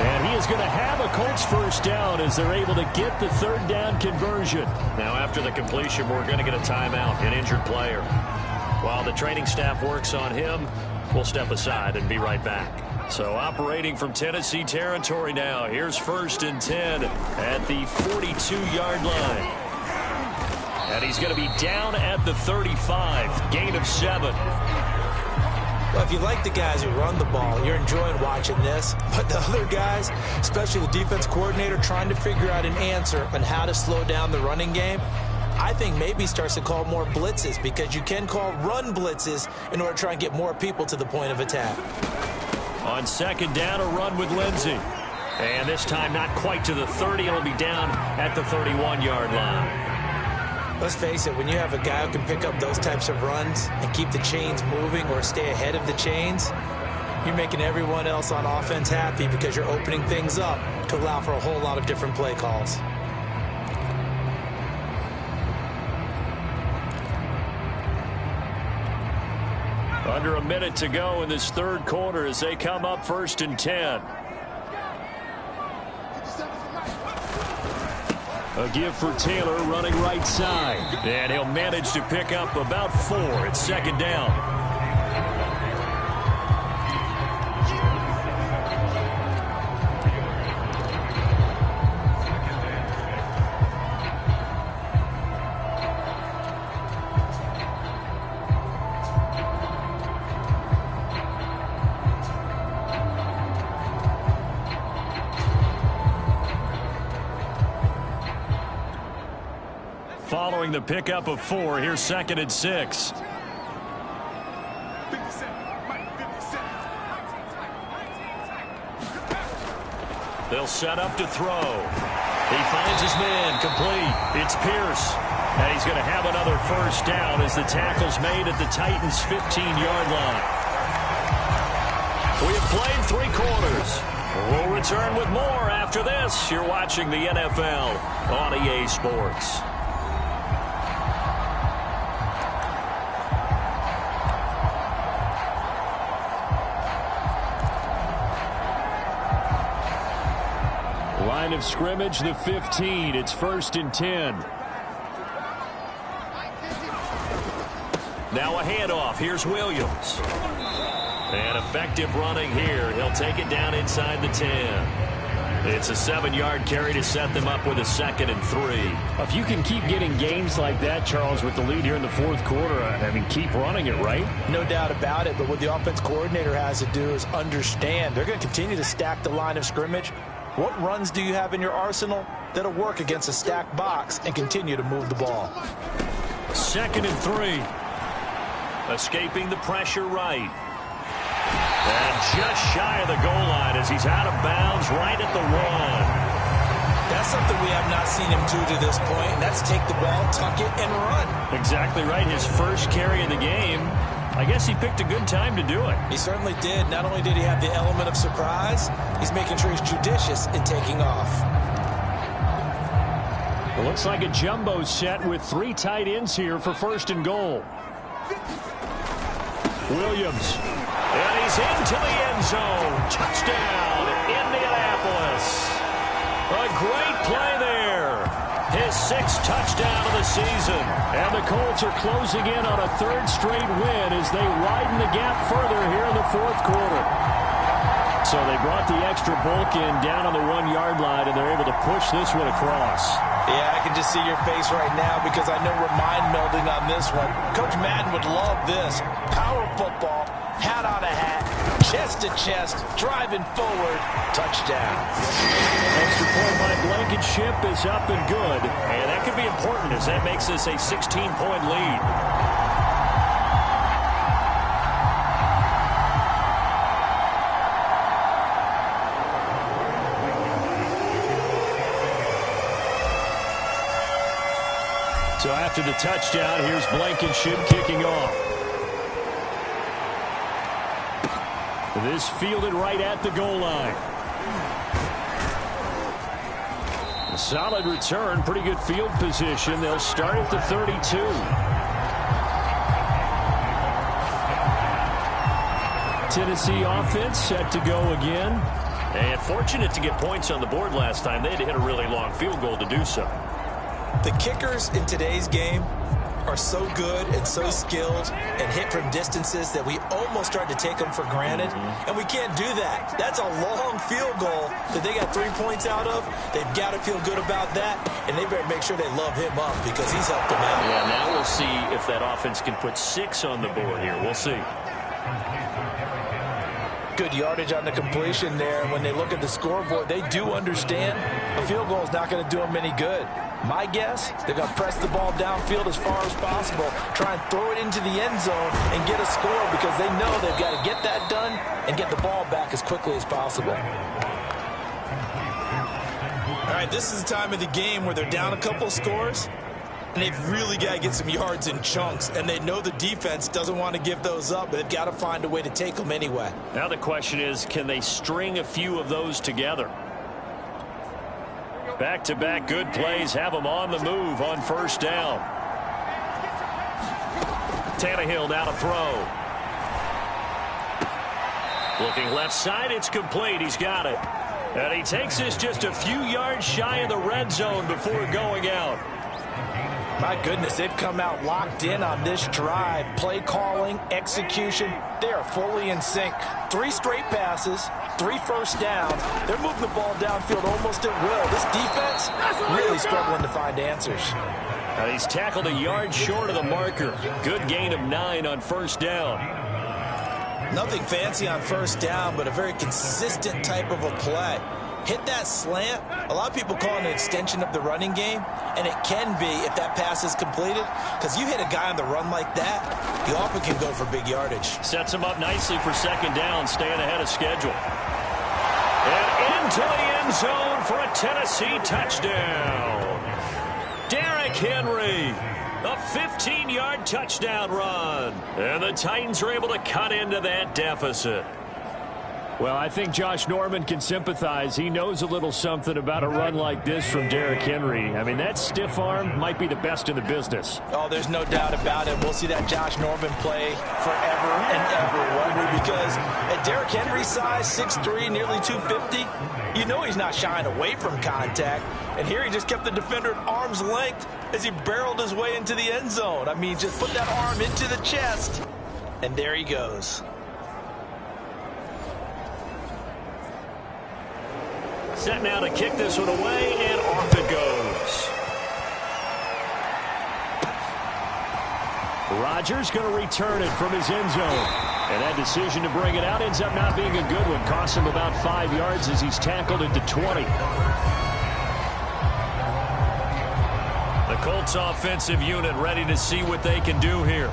And he is going to have a Colts first down as they're able to get the 3rd down conversion. Now after the completion, we're going to get a timeout, an injured player. While the training staff works on him, we'll step aside and be right back. So operating from Tennessee territory now. Here's 1st and 10 at the 42-yard line. And he's going to be down at the 35, gain of 7. Well, if you like the guys who run the ball, you're enjoying watching this. But the other guys, especially the defense coordinator, trying to figure out an answer on how to slow down the running game, I think maybe starts to call more blitzes, because you can call run blitzes in order to try and get more people to the point of attack. On second down, a run with Lindsey. And this time not quite to the 30. It'll be down at the 31-yard line. Let's face it, when you have a guy who can pick up those types of runs and keep the chains moving or stay ahead of the chains, you're making everyone else on offense happy, because you're opening things up to allow for a whole lot of different play calls. Under a minute to go in this 3rd quarter as they come up 1st and 10. A give for Taylor running right side. And he'll manage to pick up about 4 at 2nd down. Following the pickup of 4, here's 2nd and 6. They'll set up to throw. He finds his man, complete. It's Pierce. And he's going to have another first down as the tackle's made at the Titans' 15-yard line. We have played 3 quarters. We'll return with more after this. You're watching the NFL on EA Sports. Line of scrimmage, the 15. It's 1st and 10. Now a handoff. Here's Williams. And effective running here. He'll take it down inside the 10. It's a 7-yard carry to set them up with a 2nd and 3. If you can keep getting gains like that, Charles, with the lead here in the 4th quarter, I mean, keep running it, right? No doubt about it, but what the offense coordinator has to do is understand they're going to continue to stack the line of scrimmage. What runs do you have in your arsenal that'll work against a stacked box and continue to move the ball? 2nd and 3. Escaping the pressure right. And just shy of the goal line as he's out of bounds right at the 1. That's something we have not seen him do to this point, and that's take the ball, tuck it, and run. Exactly right. His first carry of the game. I guess he picked a good time to do it. He certainly did. Not only did he have the element of surprise, he's making sure he's judicious in taking off. It looks like a jumbo set with 3 tight ends here for 1st and goal. Williams. And he's into the end zone. Touchdown, Indianapolis. his 6th touchdown of the season. And the Colts are closing in on a 3rd straight win as they widen the gap further here in the 4th quarter. So they brought the extra bulk in down on the 1-yard line, and they're able to push this one across. Yeah, I can just see your face right now because I know we're mind melding on this one. Coach Madden would love this. Power football, hat on a hat, chest to chest, driving forward, touchdown. Extra point by Blankenship is up and good. And that could be important as that makes this a 16-point lead. So after the touchdown, here's Blankenship kicking off. This fielded right at the goal line. A solid return, pretty good field position. They'll start at the 32. Tennessee offense set to go again. And fortunate to get points on the board last time. They had to hit a really long field goal to do so. The kickers in today's game are so good and so skilled and hit from distances that we almost start to take them for granted. And we can't do that. That's a long field goal that they got 3 points out of. They've got to feel good about that, and they better make sure they love him up because he's helped them out. Yeah, now we'll see if that offense can put 6 on the board here. We'll see. Good yardage on the completion there. And when they look at the scoreboard, they do understand a field goal is not going to do them any good. My guess, they're going to press the ball downfield as far as possible, try and throw it into the end zone and get a score because they know they've got to get that done and get the ball back as quickly as possible. All right, this is the time of the game where they're down a couple scores, and they've really got to get some yards in chunks, and they know the defense doesn't want to give those up, but they've got to find a way to take them anyway. Now the question is, can they string a few of those together? Back-to-back good plays have them on the move on 1st down. Tannehill now to throw. Looking left side, it's complete. He's got it. And he takes this just a few yards shy of the red zone before going out. My goodness, they've come out locked in on this drive. Play calling, execution, they are fully in sync. 3 straight passes, 3 first downs. They're moving the ball downfield almost at will. This defense really struggling to find answers. He's tackled a yard short of the marker. Good gain of 9 on 1st down. Nothing fancy on 1st down, but a very consistent type of a play. Hit that slant. A lot of people call it an extension of the running game, and it can be if that pass is completed, because you hit a guy on the run like that, he often can go for big yardage. Sets him up nicely for 2nd down, staying ahead of schedule. And into the end zone for a Tennessee touchdown. Derrick Henry, a 15-yard touchdown run. And the Titans are able to cut into that deficit. Well, I think Josh Norman can sympathize. He knows a little something about a run like this from Derrick Henry. I mean, that stiff arm might be the best in the business. Oh, there's no doubt about it. We'll see that Josh Norman play forever and ever, won't we? Because at Derrick Henry's size, 6'3", nearly 250, you know he's not shying away from contact. And here he just kept the defender at arm's length as he barreled his way into the end zone. I mean, just put that arm into the chest, and there he goes. Set now to kick this one away, and off it goes. Rodgers going to return it from his end zone. And that decision to bring it out ends up not being a good one. Costs him about 5 yards as he's tackled into 20. The Colts offensive unit ready to see what they can do here.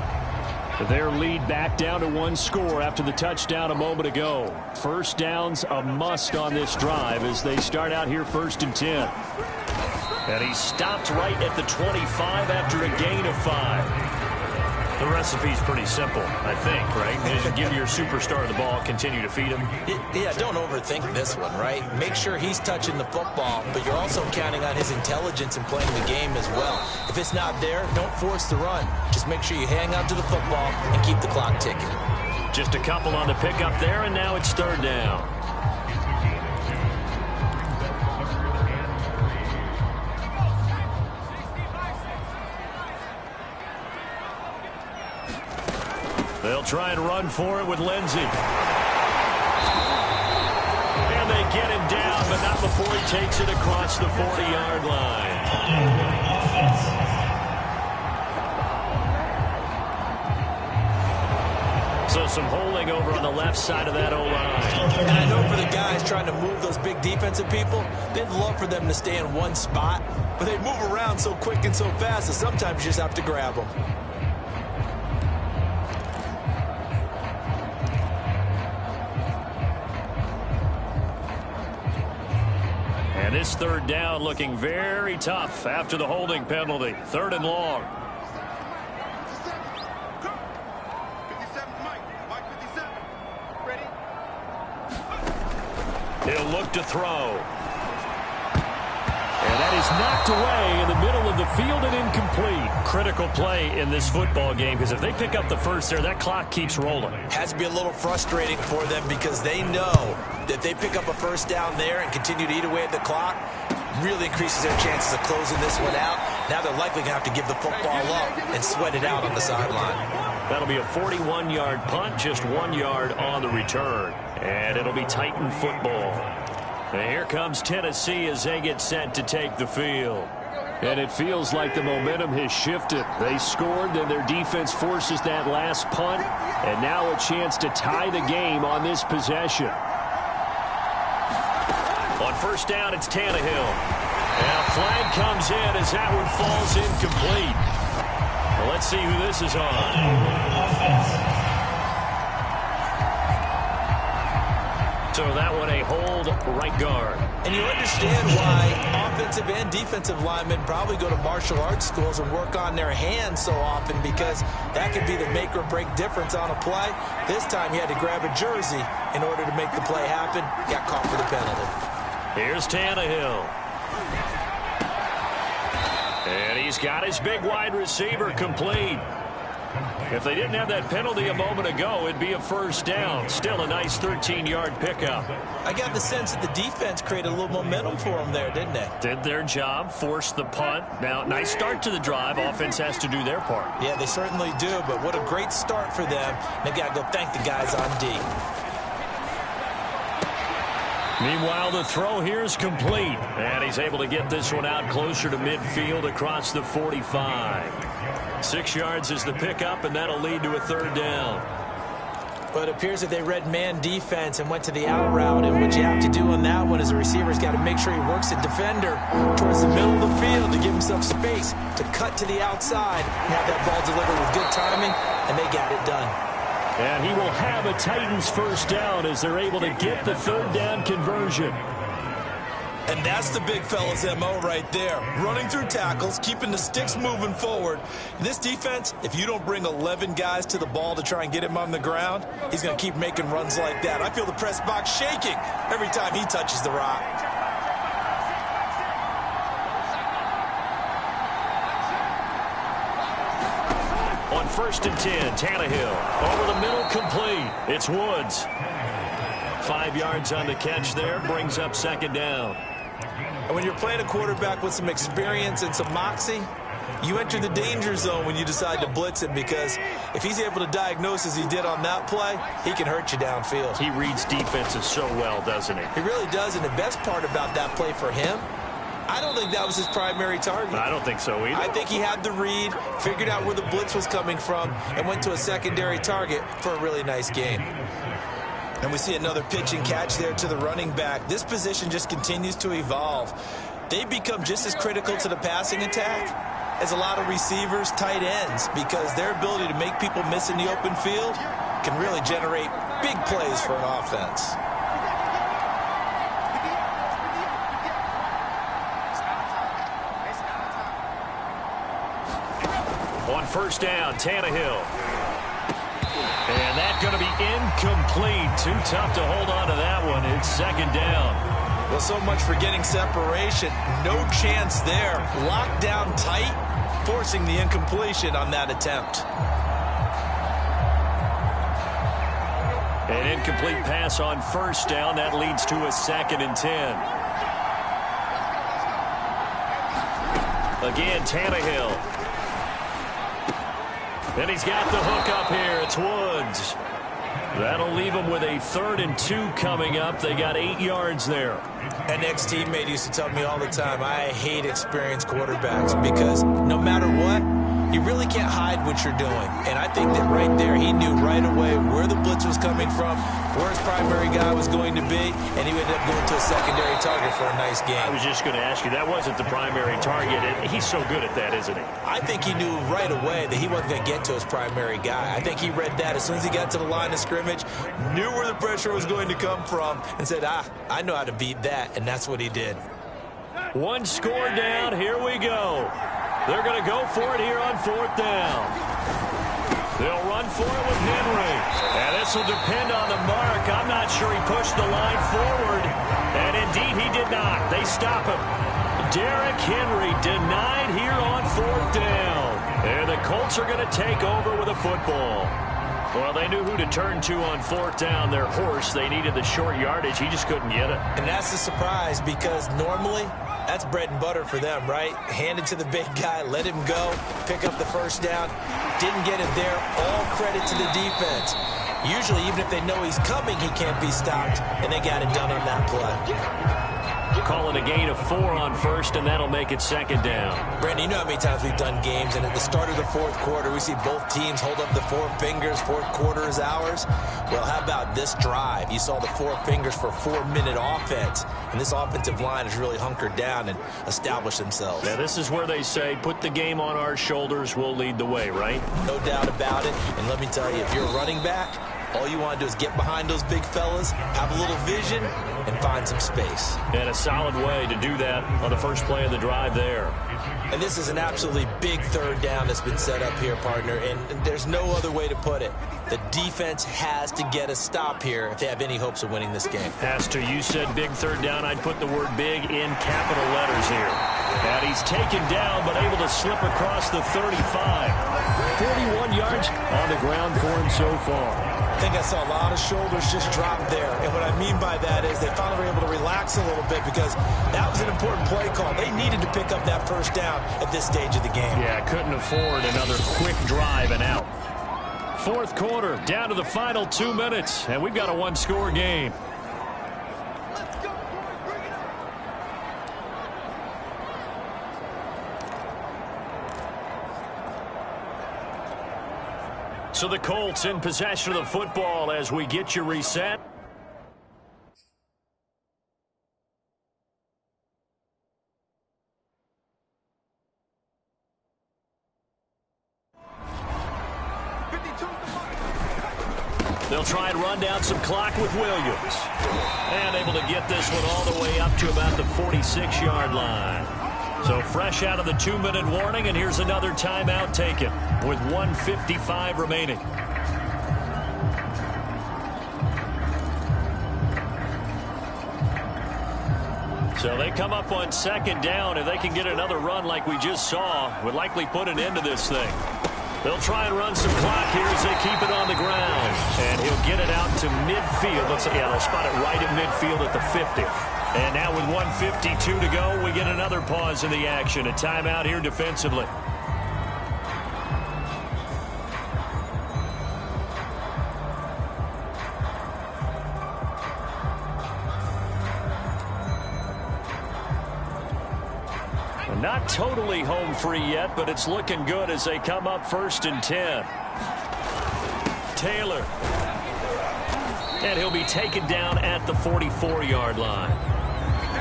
Their lead back down to 1 score after the touchdown a moment ago. 1st down's a must on this drive as they start out here 1st and 10. And he stopped right at the 25 after a gain of 5. The recipe's pretty simple, I think, right? As you give your superstar the ball, continue to feed him. Yeah, don't overthink this one, right? Make sure he's touching the football, but you're also counting on his intelligence in playing the game as well. If it's not there, don't force the run. Just make sure you hang on to the football and keep the clock ticking. Just a couple on the pickup there, and now it's 3rd down. They'll try and run for it with Lindsey. And they get him down, but not before he takes it across the 40-yard line. So some holding over on the left side of that O-line. And I know for the guys trying to move those big defensive people, they'd love for them to stay in one spot, but they move around so quick and so fast that sometimes you just have to grab them. And this third down looking very tough after the holding penalty. 3rd and long. He'll look to throw. And that is knocked away in the middle of the field and incomplete. Critical play in this football game, because if they pick up the first there, that clock keeps rolling. Has to be a little frustrating for them because they know that they pick up a first down there and continue to eat away at the clock, really increases their chances of closing this one out. Now they're likely going to have to give the football up and sweat it out on the sideline. That'll be a 41-yard punt, just 1 yard on the return. And it'll be Titan football. And here comes Tennessee as they get set to take the field. And it feels like the momentum has shifted. They scored, then their defense forces that last punt. And now a chance to tie the game on this possession. On first down, it's Tannehill. And a flag comes in as that one falls incomplete. Well, let's see who this is on. So that one a hold right guard. And you understand why offensive and defensive linemen probably go to martial arts schools and work on their hands so often, because that could be the make or break difference on a play. This time he had to grab a jersey in order to make the play happen. Got caught for the penalty. Here's Tannehill. And he's got his big wide receiver complete. If they didn't have that penalty a moment ago, it'd be a first down. Still a nice 13-yard pickup. I got the sense that the defense created a little momentum for them there, didn't they? Did their job, forced the punt. Now, nice start to the drive. Offense has to do their part. Yeah, they certainly do, but what a great start for them. They got to go thank the guys on D. Meanwhile, the throw here is complete. And he's able to get this one out closer to midfield across the 45. 6 yards is the pickup, and that'll lead to a third down. But it appears that they read man defense and went to the out route. And what you have to do on that one is the receiver's got to make sure he works the defender towards the middle of the field to give himself space to cut to the outside and have that ball delivered with good timing, and they got it done. And he will have a Titans first down as they're able to get the third down conversion. And that's the big fella's MO right there. Running through tackles, keeping the sticks moving forward. This defense, if you don't bring 11 guys to the ball to try and get him on the ground, he's going to keep making runs like that. I feel the press box shaking every time he touches the rock. On 1st and 10, Tannehill over the middle, complete. It's Woods. 5 yards on the catch there, brings up second down. And when you're playing a quarterback with some experience and some moxie, you enter the danger zone when you decide to blitz him, because if he's able to diagnose as he did on that play, he can hurt you downfield. He reads defenses so well, doesn't he? He really does, and the best part about that play for him, I don't think that was his primary target. I don't think so either. I think he had the read, figured out where the blitz was coming from, and went to a secondary target for a really nice game. And we see another pitch and catch there to the running back. This position just continues to evolve. They become just as critical to the passing attack as a lot of receivers, tight ends, because their ability to make people miss in the open field can really generate big plays for an offense. On first down, Tannehill. And that's going to be incomplete. Too tough to hold on to that one. It's second down. Well, so much for getting separation. No chance there. Locked down tight, forcing the incompletion on that attempt. An incomplete pass on first down. That leads to a 2nd and 10. Again, Tannehill. And he's got the hook up here. It's Woods. That'll leave them with a 3rd and 2 coming up. They got 8 yards there. An ex-teammate used to tell me all the time, I hate experienced quarterbacks because no matter what, you really can't hide what you're doing. And I think that right there, he knew right away where the blitz was coming from, where his primary guy was going to be, and he ended up going to a secondary target for a nice game. I was just going to ask you, that wasn't the primary target. He's so good at that, isn't he? I think he knew right away that he wasn't going to get to his primary guy. I think he read that as soon as he got to the line of scrimmage, knew where the pressure was going to come from, and said, I know how to beat that, and that's what he did. One score down. Here we go. They're going to go for it here on 4th down. They'll run for it with Henry. And this will depend on the mark. I'm not sure he pushed the line forward. And indeed, he did not. They stop him. Derrick Henry denied here on 4th down. And the Colts are going to take over with a football. Well, they knew who to turn to on 4th down. Their horse, they needed the short yardage. He just couldn't get it. And that's the surprise because normally that's bread and butter for them, right? Hand it to the big guy, let him go, pick up the first down. Didn't get it there. All credit to the defense. Usually, even if they know he's coming, he can't be stopped. And they got it done on that play. Calling a gain of 4 on 1st, and that'll make it 2nd down. Brandon, you know how many times we've done games, and at the start of the 4th quarter, we see both teams hold up the 4 fingers, 4th quarter is ours. Well, how about this drive? You saw the 4 fingers for a 4-minute offense, and this offensive line has really hunkered down and established themselves. Now, this is where they say, put the game on our shoulders, we'll lead the way, right? No doubt about it, and let me tell you, if you're a running back, all you want to do is get behind those big fellas, have a little vision, and find some space. And a solid way to do that on the first play of the drive there. And this is an absolutely big 3rd down that's been set up here, partner, and there's no other way to put it. The defense has to get a stop here if they have any hopes of winning this game. Has to. You said big 3rd down. I'd put the word big in capital letters here. And he's taken down, but able to slip across the 35. 41 yards on the ground for him so far. I think I saw a lot of shoulders just drop there. And what I mean by that is they finally were able to relax a little bit because that was an important play call. They needed to pick up that first down at this stage of the game. Yeah, couldn't afford another quick drive and out. 4th quarter, down to the final 2 minutes, and we've got a 1-score game. So the Colts in possession of the football as we get you reset. They'll try and run down some clock with Williams. And able to get this one all the way up to about the 46-yard line. So fresh out of the 2-minute warning, and here's another timeout taken with 1:55 remaining. So they come up on 2nd down. If they can get another run like we just saw, would likely put an end to this thing. They'll try and run some clock here as they keep it on the ground. And he'll get it out to midfield. They'll spot it right at midfield at the 50. And now with 1:52 to go, we get another pause in the action. A timeout here defensively. Not totally home free yet, but it's looking good as they come up 1st and 10. Taylor. And he'll be taken down at the 44-yard line.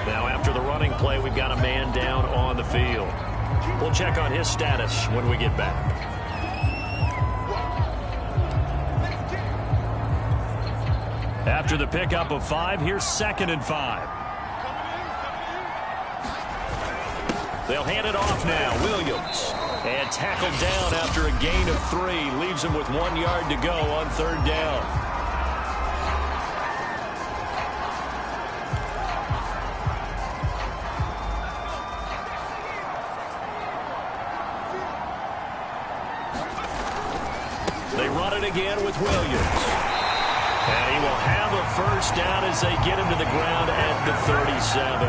Now after the running play, we've got a man down on the field. We'll check on his status when we get back. After the pickup of 5, here's 2nd and 5. They'll hand it off now. Williams. And tackled down after a gain of 3. Leaves him with 1 yard to go on 3rd down. They run it again with Williams. And he will have a first down as they get him to the ground at the 37.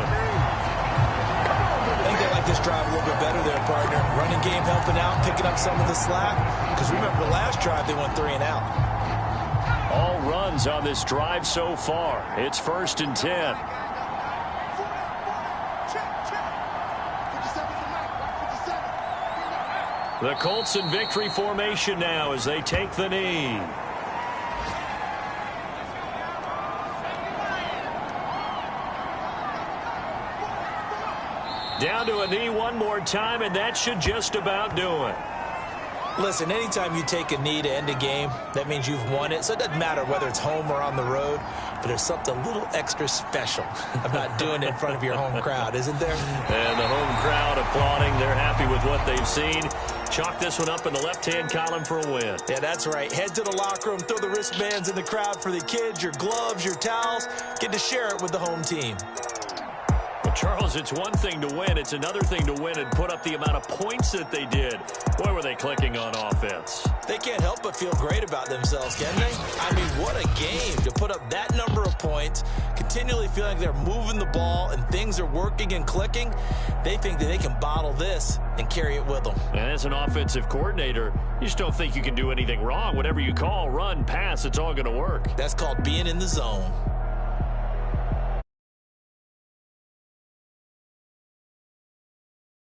I think they like make this drive a little bit better there, partner. Running game helping out, picking up some of the slack. Because remember, the last drive, they went 3 and out. All runs on this drive so far. It's 1st and 10. The Colts in victory formation now as they take the knee. Down to a knee one more time, and that should just about do it. Listen, anytime you take a knee to end a game, that means you've won it. So it doesn't matter whether it's home or on the road, but there's something a little extra special about doing it in front of your home crowd, isn't there? And the home crowd applauding. They're happy with what they've seen. Chalk this one up in the left-hand column for a win. Yeah, that's right. Head to the locker room, throw the wristbands in the crowd for the kids, your gloves, your towels. Get to share it with the home team. Charles, it's one thing to win. It's another thing to win and put up the amount of points that they did. Boy, were they clicking on offense. They can't help but feel great about themselves, can they? I mean, what a game to put up that number of points, continually feeling like they're moving the ball and things are working and clicking. They think that they can bottle this and carry it with them. And as an offensive coordinator, you just don't think you can do anything wrong. Whatever you call, run, pass, it's all going to work. That's called being in the zone.